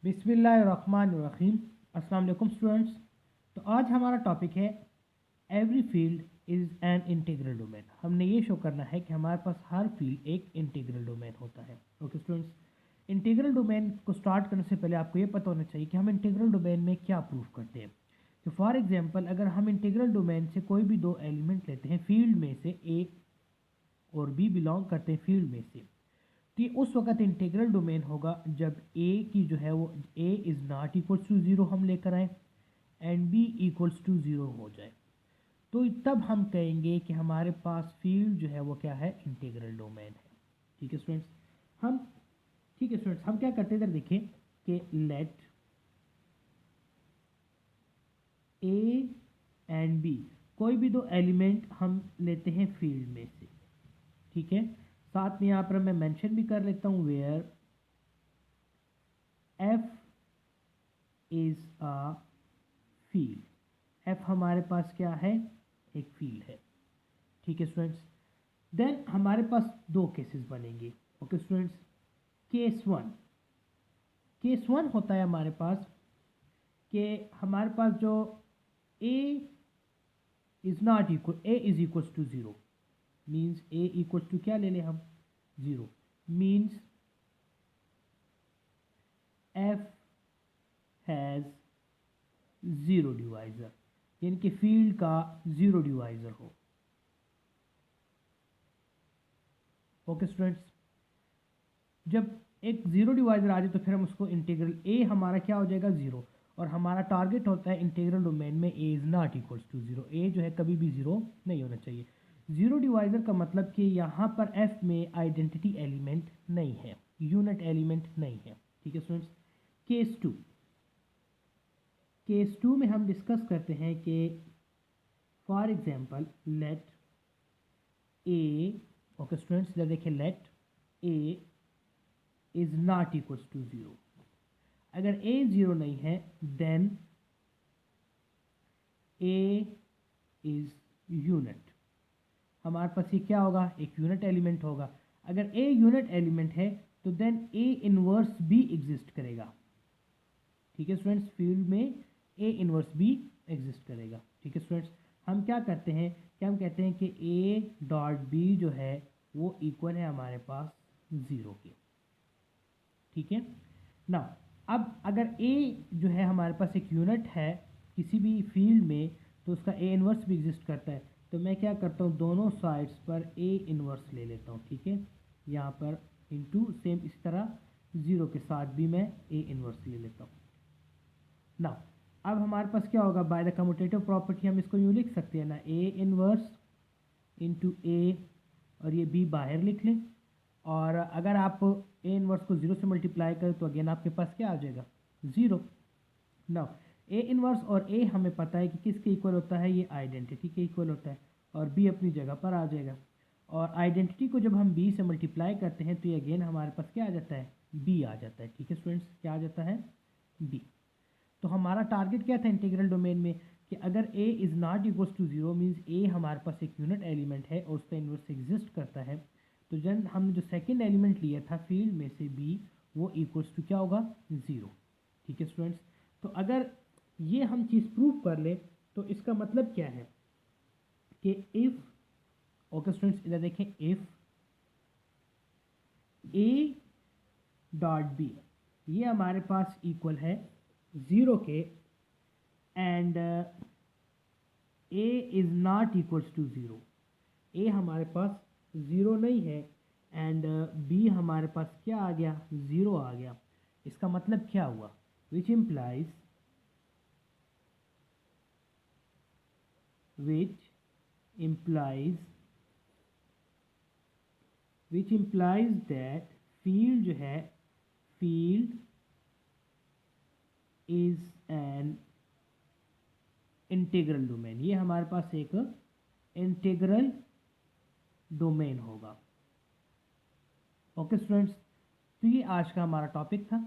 बिस्मिल्लाहिर्रहमानिर्रहीम। अस्सलाम वालेकुम स्टूडेंट्स। तो आज हमारा टॉपिक है every field is an integral domain. हमने ये शो करना है कि हमारे पास हर फील्ड एक इंटीग्रल डोमेन होता है। ओके स्टूडेंट्स, इंटीग्रल डोमेन को स्टार्ट करने से पहले आपको ये पता होना चाहिए कि हम इंटीग्रल डोमेन में क्या प्रूव करते हैं। तो फॉर एग्जांपल, अगर हम इंटीग्रल डोमेन से कोई भी दो एलिमेंट लेते हैं फील्ड में से, ए और बी बिलोंग करते हैं फील्ड में से, तो ये उस वक्त इंटीग्रल डोमेन होगा जब ए की जो है वो A is not equals to zero हम लेकर आए and B equals to zero हो जाए, तो तब हम कहेंगे कि हमारे पास फील्ड जो है वो क्या है, इंटीग्रल डोमेन है। ठीक है स्टूडेंट्स, हम ठीक है स्टूडेंट्स, हम क्या करते हैं इधर देखें कि लेट ए एंड बी, कोई भी दो एलिमेंट हम लेते हैं फील्ड में से। ठीक है, साथ में यहाँ पर मैं मेंशन भी कर लेता हूँ where F is a field. F हमारे पास क्या है, एक फील्ड है। ठीक है स्टूडेंट्स, देन हमारे पास दो केसेस बनेंगे। ओके स्टूडेंट्स, केस वन होता है हमारे पास कि हमारे पास जो A is not equal, A is equal to zero, means A equal to क्या ले लें हम, zero, means F has zero divisor, यानी कि फील्ड का ज़ीरो डिवाइज़र हो। ओके स्टूडेंट्स, जब एक ज़ीरो डिवाइज़र आ जाए तो फिर हम उसको इंटीग्रल ए हमारा क्या हो जाएगा, ज़ीरो, और हमारा टारगेट होता है इंटीग्रल डोमेन में A is not equals to zero, A जो है कभी भी ज़ीरो नहीं होना चाहिए। ज़ीरो डिवाइज़र का मतलब कि यहाँ पर एफ में आइडेंटिटी एलिमेंट नहीं है, यूनिट एलिमेंट नहीं है। ठीक है स्टूडेंट्स, केस टू में हम डिस्कस करते हैं कि for example let A, okay students इधर देखिए, let A is not equals to zero. अगर ए ज़ीरो नहीं है देन ए इज़ यूनिट, हमारे पास ये क्या होगा, एक यूनिट एलिमेंट होगा। अगर ए यूनिट एलिमेंट है तो देन ए इनवर्स भी एग्जिस्ट करेगा। ठीक है स्टूडेंट्स, फील्ड में ए इनवर्स भी एग्जिस्ट करेगा। ठीक है स्टूडेंट्स, हम क्या करते हैं कि हम कहते हैं कि ए डॉट बी जो है वो इक्वल है हमारे पास ज़ीरो के। ठीक है ना, अब अगर ए जो है हमारे पास एक यूनिट है किसी भी फील्ड में तो उसका ए इनवर्स भी एग्जिस्ट करता है, तो मैं क्या करता हूँ, दोनों साइड्स पर ए इनवर्स ले लेता हूँ। ठीक है, यहाँ पर इंटू सेम इस तरह ज़ीरो के साथ भी मैं ए इनवर्स ले लेता हूँ ना। अब हमारे पास क्या होगा, बाय द कम्यूटेटिव प्रॉपर्टी हम इसको यूँ लिख सकते हैं ना, ए इनवर्स इंटू ए, और ये बी बाहर लिख लें, और अगर आप ए इनवर्स को ज़ीरो से मल्टीप्लाई करें तो अगेन आपके पास क्या आ जाएगा, ज़ीरो। नाउ ए इनवर्स और ए हमें पता है कि किसके इक्वल होता है, ये आइडेंटिटी के इक्वल होता है, और बी अपनी जगह पर आ जाएगा। और आइडेंटिटी को जब हम बी से मल्टीप्लाई करते हैं तो ये अगेन हमारे पास क्या आ जाता है, बी आ जाता है। ठीक है स्टूडेंट्स, क्या आ जाता है, बी। तो हमारा टारगेट क्या था इंटीग्रल डोमेन में कि अगर a is not equals to zero, means a हमारे पास एक यूनिट एलिमेंट है और उसका इन्वर्स एग्जिस्ट करता है, तो जब हमने जो सेकंड एलिमेंट लिया था फील्ड में से b, वो इक्वल्स टू क्या होगा, ज़ीरो। ठीक है स्टूडेंट्स, तो अगर ये हम चीज़ प्रूव कर ले तो इसका मतलब क्या है कि इफ़, ओके स्टूडेंट्स इधर देखें, इफ़ a डॉट बी ये हमारे पास इक्वल है ज़ीरो के and A is not equals to zero, A हमारे पास ज़ीरो नहीं है एंड बी हमारे पास क्या आ गया, ज़ीरो आ गया। इसका मतलब क्या हुआ, विच इम्प्लाइज दैट फील्ड जो है, field is an integral domain, ये हमारे पास एक इंटीग्रल डोमेन होगा। ओके स्टूडेंट्स, तो ये आज का हमारा टॉपिक था।